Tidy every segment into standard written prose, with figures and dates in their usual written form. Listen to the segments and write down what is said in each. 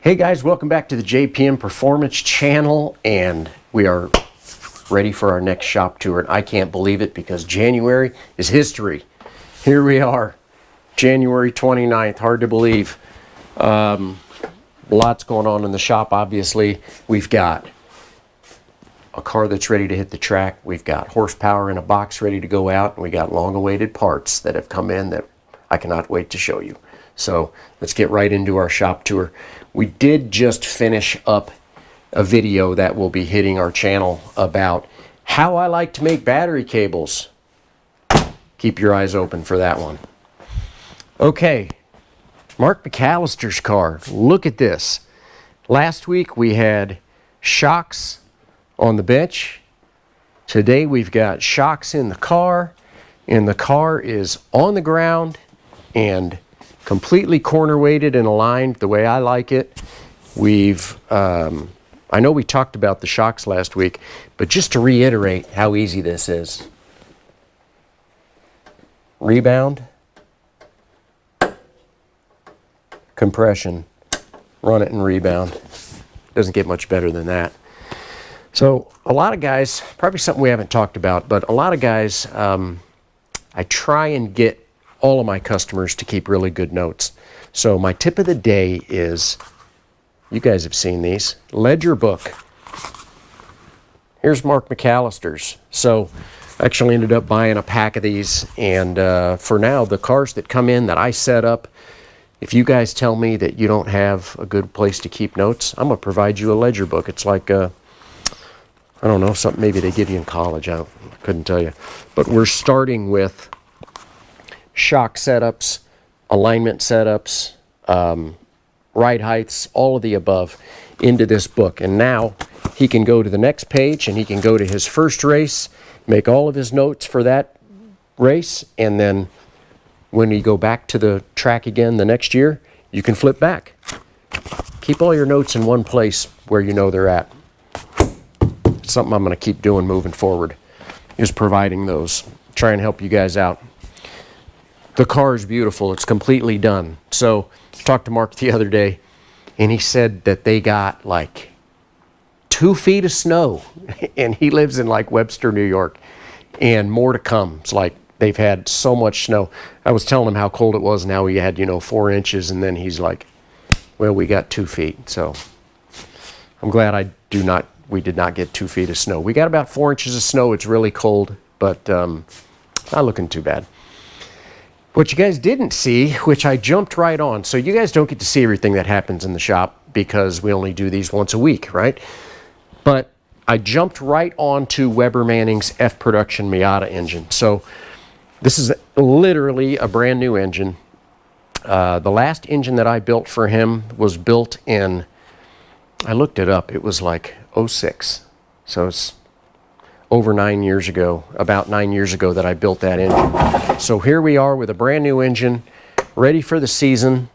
Hey guys, welcome back to the JPM Performance channel, and we are ready for our next shop tour. And I can't believe it because January is history. Here we are, January 29th, hard to believe. Lots going on in the shop, obviously. We've got a car that's ready to hit the track. We've got horsepower in a box ready to go out, and we got long-awaited parts that have come in that I cannot wait to show you. So let's get right into our shop tour. We did just finish up a video that will be hitting our channel about how I like to make battery cables. Keep your eyes open for that one. Okay, Mark McAllister's car. Look at this. Last week we had shocks on the bench. Today we've got shocks in the car, and the car is on the ground and completely corner weighted and aligned the way I like it. I know we talked about the shocks last week, but just to reiterate how easy this is. Rebound, compression, run it and rebound. Doesn't get much better than that. So a lot of guys, probably something we haven't talked about, but a lot of guys, I try and get all of my customers to keep really good notes. So my tip of the day is, you guys have seen these, ledger book. Here's Mark McAllister's. So I actually ended up buying a pack of these, and for now, the cars that come in that I set up, if you guys tell me that you don't have a good place to keep notes, I'm gonna provide you a ledger book. It's like, I don't know, something maybe they give you in college. I couldn't tell you. But we're starting with shock setups, alignment setups, ride heights, all of the above into this book. And now he can go to the next page and he can go to his first race, make all of his notes for that race, and then when you go back to the track again the next year, you can flip back. Keep all your notes in one place where you know they're at. It's something I'm going to keep doing moving forward, is providing those. Try and help you guys out. The car is beautiful. It's completely done. So I talked to Mark the other day, and he said that they got like 2 feet of snow, and he lives in like Webster, New York, and more to come. It's like they've had so much snow. I was telling him how cold it was and how he had, 4 inches, and then he's like, well, we got 2 feet. So I'm glad we did not get 2 feet of snow. We got about 4 inches of snow. It's really cold, but not looking too bad. What you guys didn't see, which I jumped right on, so you guys don't get to see everything that happens in the shop because we only do these once a week, right? But I jumped right on to Weber Manning's F Production Miata engine. So this is literally a brand new engine. The last engine that I built for him was built in, I looked it up, it was like 06. So it's over 9 years ago, about 9 years ago that I built that engine. So here we are with a brand new engine, ready for the season,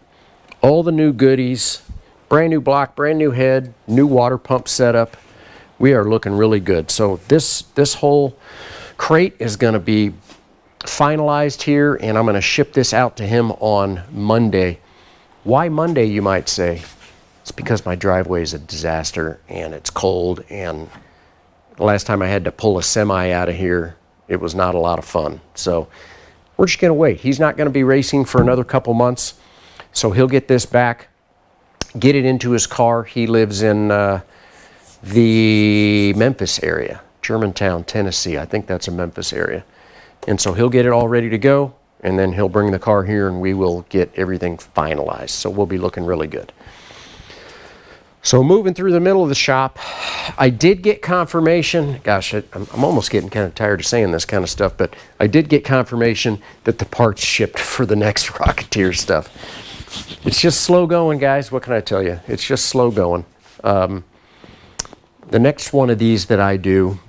all the new goodies, brand new block, brand new head, new water pump setup. We are looking really good. So this whole crate is gonna be finalized here, and I'm gonna ship this out to him on Monday. Why Monday, you might say? It's because my driveway is a disaster and it's cold, and the last time I had to pull a semi out of here, it was not a lot of fun. So we're just going to wait. He's not going to be racing for another couple months, so he'll get this back, get it into his car. He lives in the Memphis area, Germantown, Tennessee. I think that's a Memphis area. And so he'll get it all ready to go, and then he'll bring the car here, and we will get everything finalized. So we'll be looking really good. So moving through the middle of the shop, I did get confirmation. Gosh, I'm almost getting kind of tired of saying this kind of stuff, but I did get confirmation that the parts shipped for the next Rocketeer stuff. It's just slow going, guys. What can I tell you? It's just slow going. The next one of these that I do,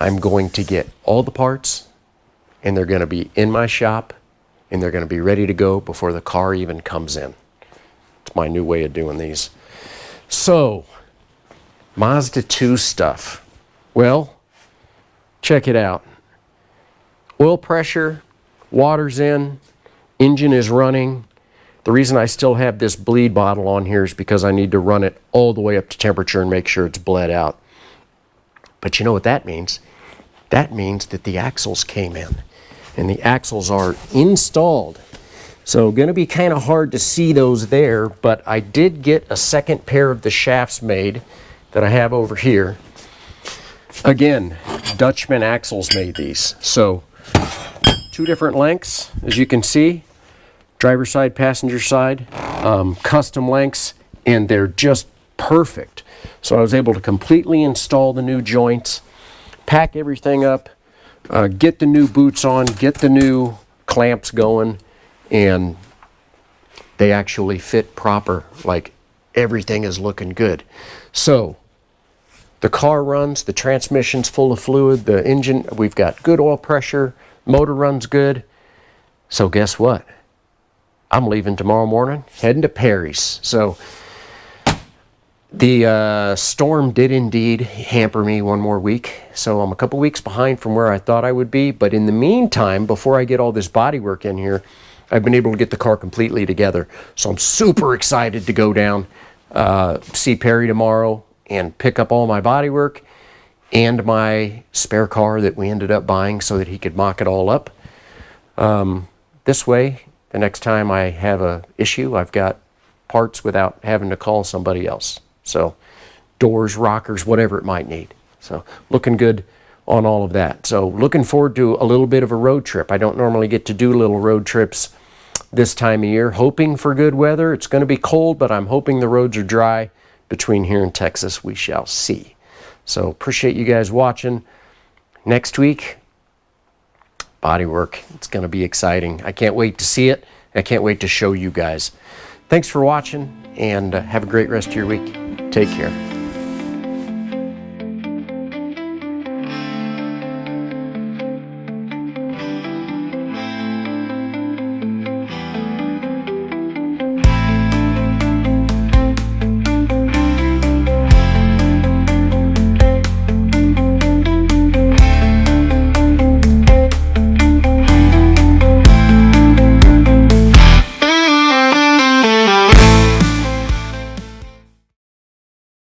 I'm going to get all the parts, and they're going to be in my shop, and they're going to be ready to go before the car even comes in. It's my new way of doing these. So, Mazda 2 stuff. Well, check it out. Oil pressure, water's in, engine is running, the The reason I still have this bleed bottle on here is because I need to run it all the way up to temperature and make sure it's bled out. But you know what that means? That means that the axles came in, and the axles are installed. So going to be kind of hard to see those there, but I did get a second pair of the shafts made that I have over here. Again, Dutchman Axles made these. So 2 different lengths, as you can see, driver side, passenger side, custom lengths, and they're just perfect. So I was able to completely install the new joints, pack everything up, get the new boots on, get the new clamps going, and they actually fit proper. Like, everything is looking good. So the car runs, the transmission's full of fluid, the engine, we've got good oil pressure, motor runs good. So guess what? I'm leaving tomorrow morning, heading to Perry's. So the storm did indeed hamper me one more week. So I'm a couple weeks behind from where I thought I would be. But in the meantime, before I get all this bodywork in here, I've been able to get the car completely together. So I'm super excited to go down, see Perry tomorrow, and pick up all my bodywork and my spare car that we ended up buying so that he could mock it all up. This way, the next time I have an issue, I've got parts without having to call somebody else. So doors, rockers, whatever it might need. So looking good on all of that. So looking forward to a little bit of a road trip. I don't normally get to do little road trips this time of year. Hoping for good weather. It's going to be cold, but I'm hoping the roads are dry between here and Texas. We shall see. So appreciate you guys watching. Next week, bodywork. It's going to be exciting. I can't wait to see it. I can't wait to show you guys. Thanks for watching, and have a great rest of your week. Take care.